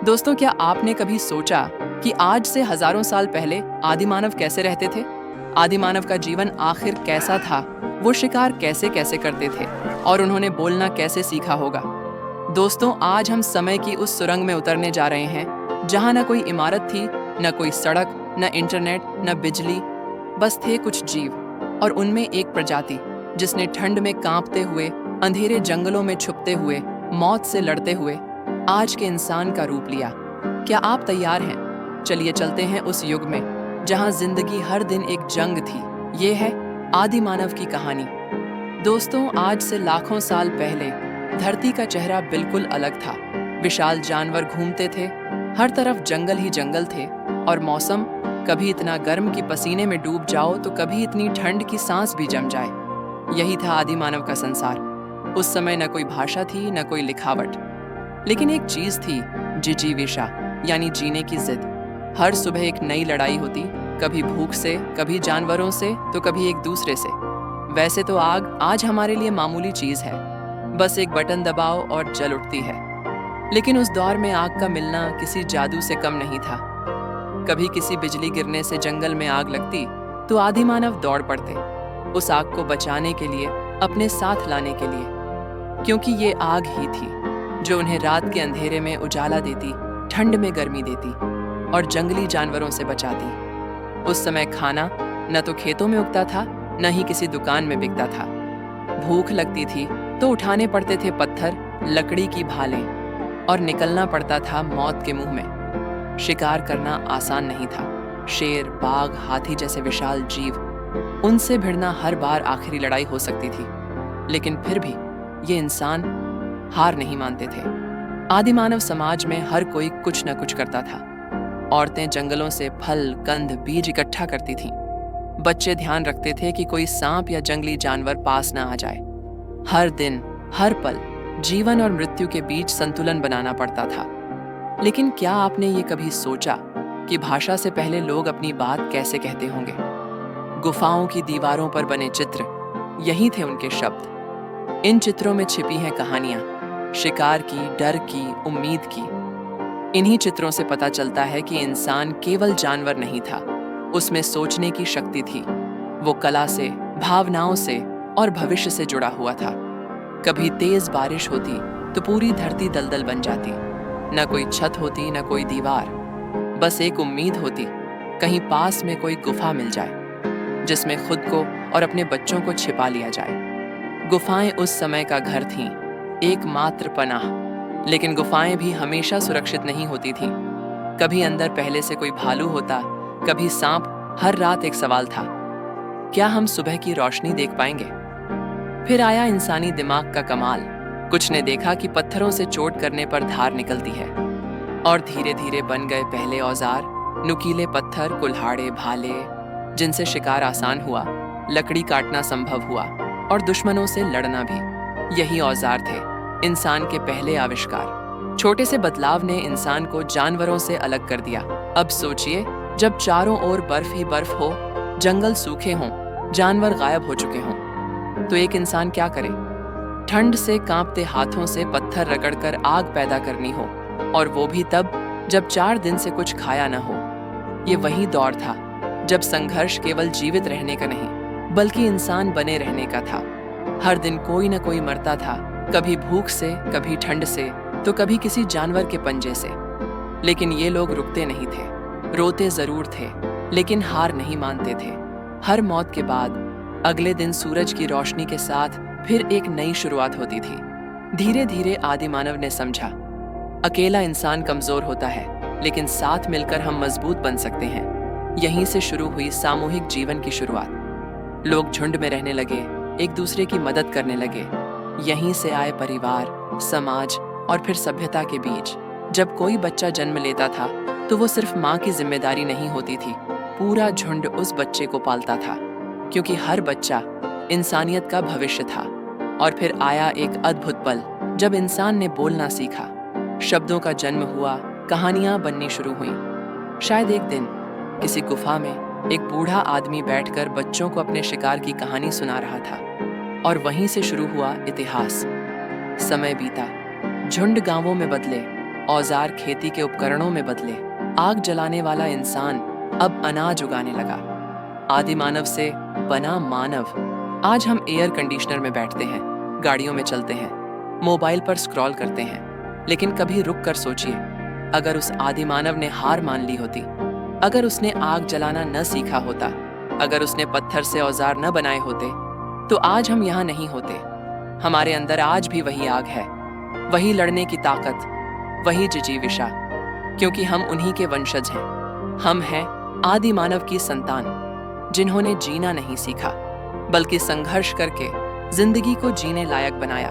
दोस्तों, क्या आपने कभी सोचा कि आज से हजारों साल पहले आदिमानव कैसे रहते थे? आदिमानव का जीवन आखिर कैसा था? वो शिकार कैसे कैसे करते थे और उन्होंने बोलना कैसे सीखा होगा? दोस्तों, आज हम समय की उस सुरंग में उतरने जा रहे हैं जहां न कोई इमारत थी, न कोई सड़क, न इंटरनेट, न बिजली। बस थे कुछ जीव और उनमें एक प्रजाति जिसने ठंड में कांपते हुए, अंधेरे जंगलों में छुपते हुए, मौत से लड़ते हुए आज के इंसान का रूप लिया। क्या आप तैयार हैं? चलिए चलते हैं उस युग में जहां जिंदगी हर दिन एक जंग थी। ये है आदि मानव की कहानी। दोस्तों, आज से लाखों साल पहले धरती का चेहरा बिल्कुल अलग था। विशाल जानवर घूमते थे, हर तरफ जंगल ही जंगल थे और मौसम कभी इतना गर्म कि पसीने में डूब जाओ तो कभी इतनी ठंड की सांस भी जम जाए। यही था आदि मानव का संसार। उस समय न कोई भाषा थी, न कोई लिखावट, लेकिन एक चीज थी, जिजीविषा, यानी जीने की जिद। हर सुबह एक नई लड़ाई होती, कभी भूख से, कभी जानवरों से, तो कभी एक दूसरे से। वैसे तो आग आज हमारे लिए मामूली चीज है, बस एक बटन दबाओ और जल उठती है। लेकिन उस दौर में आग का मिलना किसी जादू से कम नहीं था। कभी किसी बिजली गिरने से जंगल में आग लगती तो आदि मानव दौड़ पड़ते, उस आग को बचाने के लिए, अपने साथ लाने के लिए, क्योंकि ये आग ही थी जो उन्हें रात के अंधेरे में उजाला देती, ठंड में गर्मी देती और जंगली जानवरों से बचाती। उस समय खाना न तो खेतों में उगता था, न ही किसी दुकान में बिकता था। भूख लगती थी तो उठाने पड़ते थे पत्थर, लकड़ी की भालें और निकलना पड़ता था मौत के मुंह में। शिकार करना आसान नहीं था। शेर, बाघ, हाथी जैसे विशाल जीव, उनसे भिड़ना हर बार आखिरी लड़ाई हो सकती थी। लेकिन फिर भी ये इंसान हार नहीं मानते थे। आदि मानव समाज में हर कोई कुछ न कुछ करता था। औरतें जंगलों से फल, कंद, बीज इकट्ठा करती थीं। बच्चे ध्यान रखते थे कि कोई सांप या जंगली जानवर पास न आ जाए। हर दिन, हर पल जीवन और मृत्यु के बीच संतुलन बनाना पड़ता था। लेकिन क्या आपने ये कभी सोचा कि भाषा से पहले लोग अपनी बात कैसे कहते होंगे? गुफाओं की दीवारों पर बने चित्र, यही थे उनके शब्द। इन चित्रों में छिपी हैं कहानियां, शिकार की, डर की, उम्मीद की। इन्हीं चित्रों से पता चलता है कि इंसान केवल जानवर नहीं था, उसमें सोचने की शक्ति थी। वो कला से, भावनाओं से और भविष्य से जुड़ा हुआ था। कभी तेज बारिश होती तो पूरी धरती दलदल बन जाती। न कोई छत होती, न कोई दीवार, बस एक उम्मीद होती, कहीं पास में कोई गुफा मिल जाए जिसमें खुद को और अपने बच्चों को छिपा लिया जाए। गुफाएं उस समय का घर थीं, एकमात्र पनाह। लेकिन गुफाएं भी हमेशा सुरक्षित नहीं होती थीं। कभी अंदर पहले से कोई भालू होता, कभी सांप। हर रात एक सवाल था, क्या हम सुबह की रोशनी देख पाएंगे? फिर आया इंसानी दिमाग का कमाल। कुछ ने देखा कि पत्थरों से चोट करने पर धार निकलती है और धीरे धीरे बन गए पहले औजार, नुकीले पत्थर, कुल्हाड़े, भाले, जिनसे शिकार आसान हुआ, लकड़ी काटना संभव हुआ और दुश्मनों से लड़ना भी। यही औजार थे इंसान के पहले आविष्कार। छोटे से बदलाव ने इंसान को जानवरों से अलग कर दिया। अब सोचिए, जब चारों ओर बर्फ ही बर्फ हो, जंगल सूखे हों, जानवर गायब हो चुके हों, तो एक इंसान क्या करे? ठंड से कांपते हाथों से पत्थर रगड़कर आग पैदा करनी हो, और वो भी तब जब 4 दिन से कुछ खाया न हो। ये वही दौर था जब संघर्ष केवल जीवित रहने का नहीं, बल्कि इंसान बने रहने का था। हर दिन कोई न कोई मरता था, कभी भूख से, कभी ठंड से, तो कभी किसी जानवर के पंजे से। लेकिन ये लोग रुकते नहीं थे, रोते जरूर थे, लेकिन हार नहीं मानते थे। हर मौत के बाद अगले दिन सूरज की रोशनी के साथ फिर एक नई शुरुआत होती थी। धीरे धीरे आदि मानव ने समझा, अकेला इंसान कमजोर होता है, लेकिन साथ मिलकर हम मजबूत बन सकते हैं। यहीं से शुरू हुई सामूहिक जीवन की शुरुआत। लोग झुंड में रहने लगे, एक दूसरे की मदद करने लगे। यहीं से आए परिवार, समाज और फिर सभ्यता के बीच। जब कोई बच्चा जन्म लेता था तो वो सिर्फ माँ की जिम्मेदारी नहीं होती थी, पूरा झुंड उस बच्चे को पालता था, क्योंकि हर बच्चा इंसानियत का भविष्य था। और फिर आया एक अद्भुत पल जब इंसान ने बोलना सीखा, शब्दों का जन्म हुआ, कहानियां बननी शुरू हुईं। शायद एक दिन किसी गुफा में एक बूढ़ा आदमी बैठकर बच्चों को अपने शिकार की कहानी सुना रहा था, और वहीं से शुरू हुआ इतिहास। समय बीता, झुंड गांवों में बदले, औजार खेती के उपकरणों में बदले, आग जलाने वाला इंसान अब अनाज उगाने लगा। आदि मानव से बना मानव। आज हम एयर कंडीशनर में बैठते हैं, गाड़ियों में चलते हैं, मोबाइल पर स्क्रॉल करते हैं। लेकिन कभी रुक कर सोचिए, अगर उस आदि मानव ने हार मान ली होती, अगर उसने आग जलाना न सीखा होता, अगर उसने पत्थर से औजार न बनाए होते, तो आज हम यहाँ नहीं होते। हमारे अंदर आज भी वही आग है, वही लड़ने की ताकत, वही जिजीविषा, क्योंकि हम उन्हीं के वंशज हैं। हम हैं आदि मानव की संतान, जिन्होंने जीना नहीं सीखा, बल्कि संघर्ष करके जिंदगी को जीने लायक बनाया।